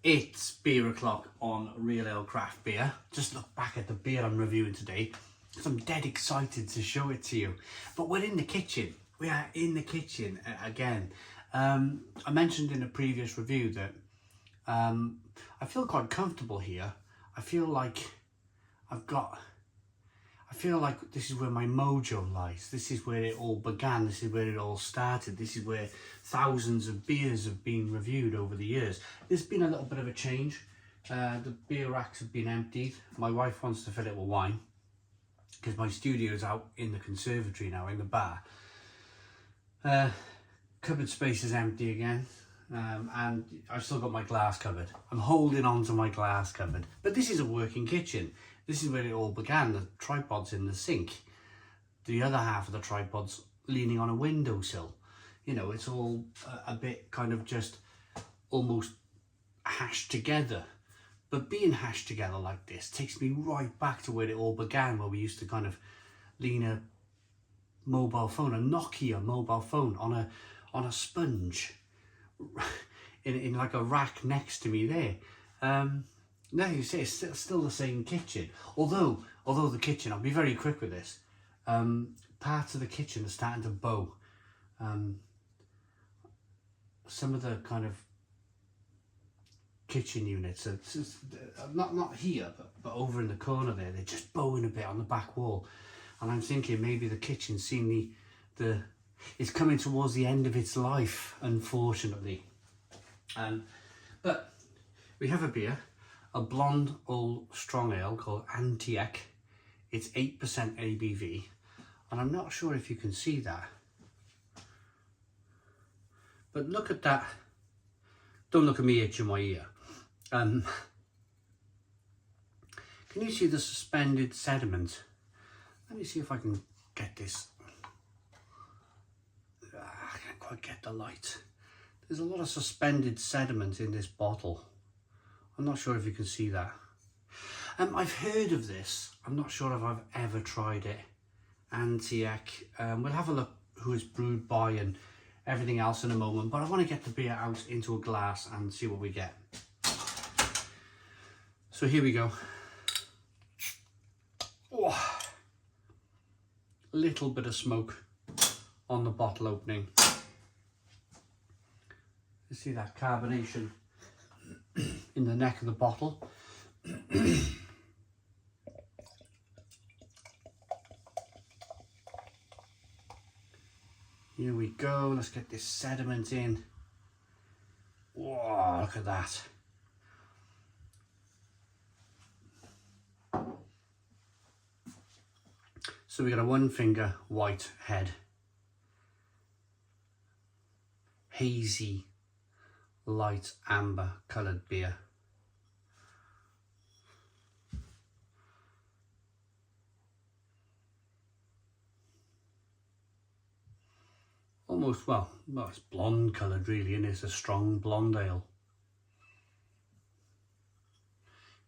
It's beer o'clock on Real Ale Craft Beer. Just look back at the beer I'm reviewing today because I'm dead excited to show it to you. But we're in the kitchen. We are in the kitchen again. I mentioned in a previous review that I feel quite comfortable here. I feel like this is where my mojo lies. This is where it all began. This is where it all started. This is where thousands of beers have been reviewed over the years. There's been a little bit of a change. The beer racks have been emptied. My wife wants to fill it with wine because my studio is out in the conservatory now, in the bar. Cupboard space is empty again. And I've still got my glass cupboard. I'm holding on to my glass cupboard. But this is a working kitchen. This is where it all began. The tripod's in the sink. The other half of the tripod's leaning on a windowsill. You know, it's all a bit kind of just almost hashed together. But being hashed together like this takes me right back to where it all began, where we used to kind of lean a mobile phone, a Nokia mobile phone on a sponge in like a rack next to me there. No, you see, it's still the same kitchen. Although the kitchen, I'll be very quick with this. Parts of the kitchen are starting to bow. Some of the kind of kitchen units are not here, but over in the corner there. They're just bowing a bit on the back wall, and I'm thinking maybe the kitchen's seen it's coming towards the end of its life, unfortunately. But we have a beer. A blonde old strong ale called Antiek. It's 8% ABV, and I'm not sure if you can see that, but look at that. Don't look at me itching my ear. Can you see the suspended sediment? Let me see if I can get this. I can't quite get the light. There's a lot of suspended sediment in this bottle. I'm not sure if you can see that. I've heard of this. I'm not sure if I've ever tried it. Antiek. We'll have a look who it's brewed by and everything else in a moment, but I want to get the beer out into a glass and see what we get. So here we go. Oh, little bit of smoke on the bottle opening. You see that carbonation in the neck of the bottle. Here we go. Let's get this sediment in. Whoa, look at that. So we got a one finger white head. Hazy, light amber coloured beer. Almost, well, it's blonde coloured really, and it's a strong blonde ale.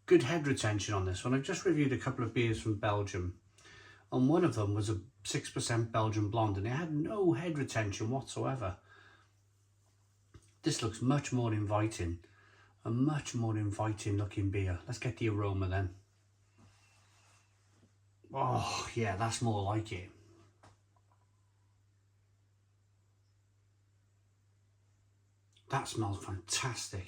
Good head retention on this one. I've just reviewed a couple of beers from Belgium, and one of them was a 6% Belgian blonde, and it had no head retention whatsoever. This looks much more inviting, a much more inviting looking beer. Let's get the aroma then. Oh yeah, that's more like it. That smells fantastic.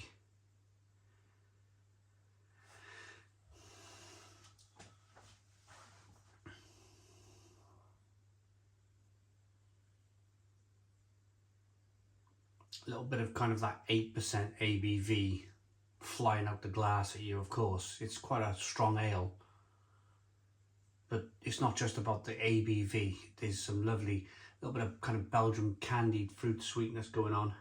A little bit of kind of that 8% ABV flying out the glass at you, of course. It's quite a strong ale. But it's not just about the ABV. There's some lovely, little bit of kind of Belgian candied fruit sweetness going on.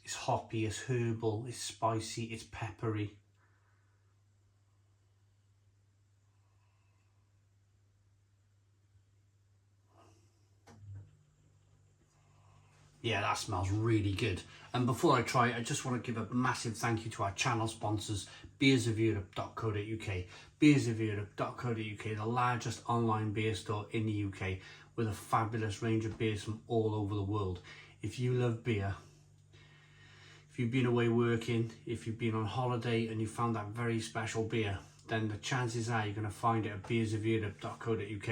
It's hoppy, it's herbal, it's spicy, it's peppery. Yeah, that smells really good. And before I try it, I just want to give a massive thank you to our channel sponsors, beersofeurope.co.uk. Beersofeurope.co.uk, the largest online beer store in the UK, with a fabulous range of beers from all over the world. If you love beer, If you've been away working, if you've been on holiday and you found that very special beer, then the chances are you're going to find it at biersofeurope.co.uk.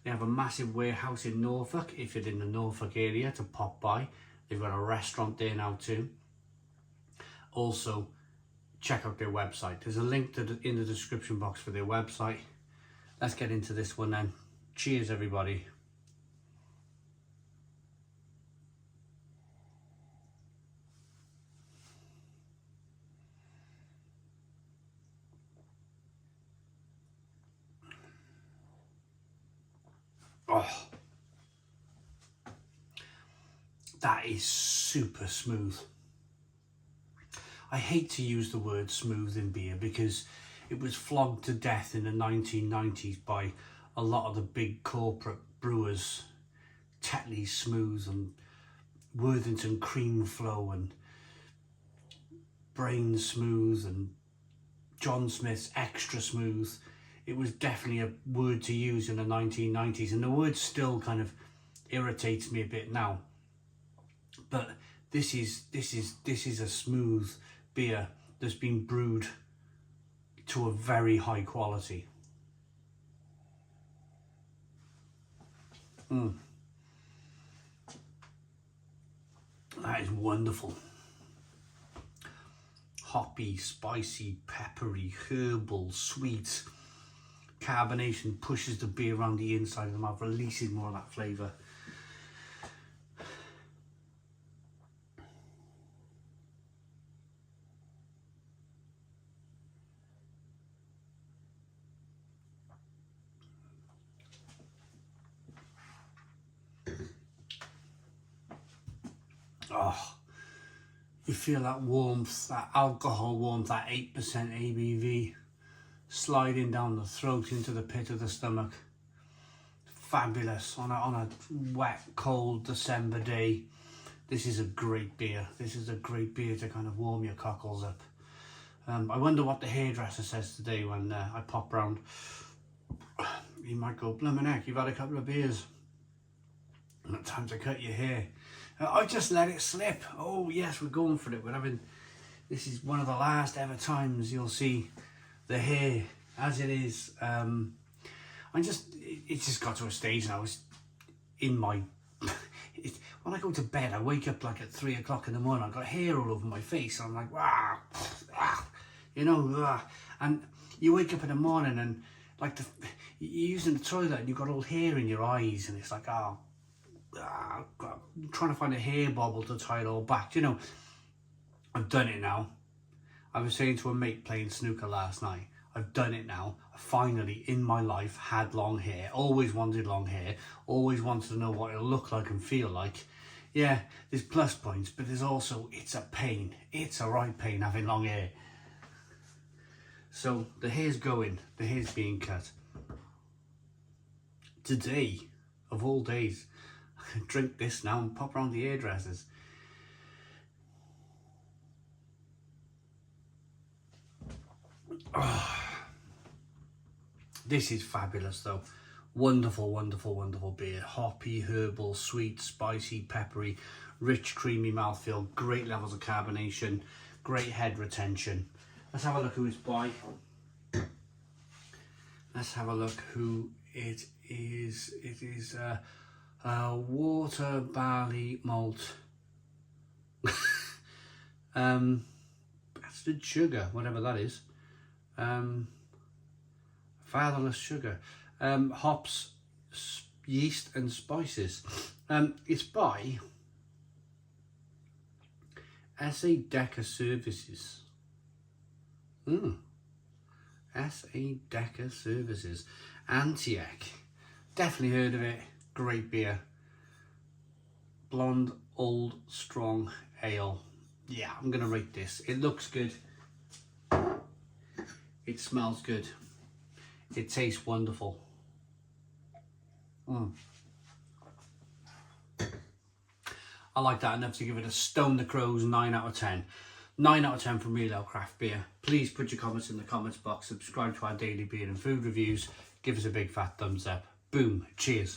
They have a massive warehouse in Norfolk, if you're in the Norfolk area, to pop by. They've got a restaurant there now too. Also, check out their website. There's a link in the description box for their website. Let's get into this one then. Cheers, everybody. Oh, that is super smooth. I hate to use the word smooth in beer because it was flogged to death in the 1990s by a lot of the big corporate brewers. Tetley Smooth and Worthington Cream Flow and Brain Smooth and John Smith's Extra Smooth. It was definitely a word to use in the 1990s, and the word still kind of irritates me a bit now. But this is a smooth beer that's been brewed to a very high quality. That is wonderful. Hoppy, spicy, peppery, herbal, sweet. Carbonation pushes the beer around the inside of the mouth, releasing more of that flavour. Oh, you feel that warmth, that alcohol warmth, that 8% ABV sliding down the throat into the pit of the stomach. Fabulous on a wet, cold December day. This is a great beer. This is a great beer to kind of warm your cockles up. I wonder what the hairdresser says today when I pop round. He might go, "Blimmin' heck, you've had a couple of beers. Not time to cut your hair." I just let it slip. Oh yes, we're going for it. We're having. This is one of the last ever times you'll see the hair as it is. It's just got to a stage now. It's in my. When I go to bed, I wake up like at 3 o'clock in the morning. I've got hair all over my face. I'm like, wow, you know, and you wake up in the morning and like you're using the toilet and you've got all hair in your eyes, and it's like, I'm trying to find a hair bobble to tie it all back. You know, I've done it now. I was saying to a mate playing snooker last night, I've done it now. I finally, in my life, had long hair. Always wanted long hair. Always wanted to know what it'll look like and feel like. Yeah, there's plus points, but there's also, it's a pain. It's a right pain having long hair. So the hair's going. The hair's being cut. Today, of all days, I can drink this now and pop around the hairdressers. Oh, this is fabulous though. Wonderful, wonderful, wonderful beer. Hoppy, herbal, sweet, spicy, peppery, rich, creamy mouthfeel, great levels of carbonation, great head retention. Let's have a look who it's by. Let's have a look who it is. It is water, barley, malt. Bastard sugar, whatever that is. Fatherless sugar, hops, yeast and spices. It's by SA Decker Services. SA Decker Services. Antiek. Definitely heard of it. Great beer. Blonde, old, strong ale. Yeah, I'm going to rate this. It looks good. It smells good. It tastes wonderful. I like that enough to give it a Stone the Crows 9 out of 10. 9 out of 10 from Real Ale Craft Beer. Please put your comments in the comments box. Subscribe to our daily beer and food reviews. Give us a big fat thumbs up. Boom. Cheers.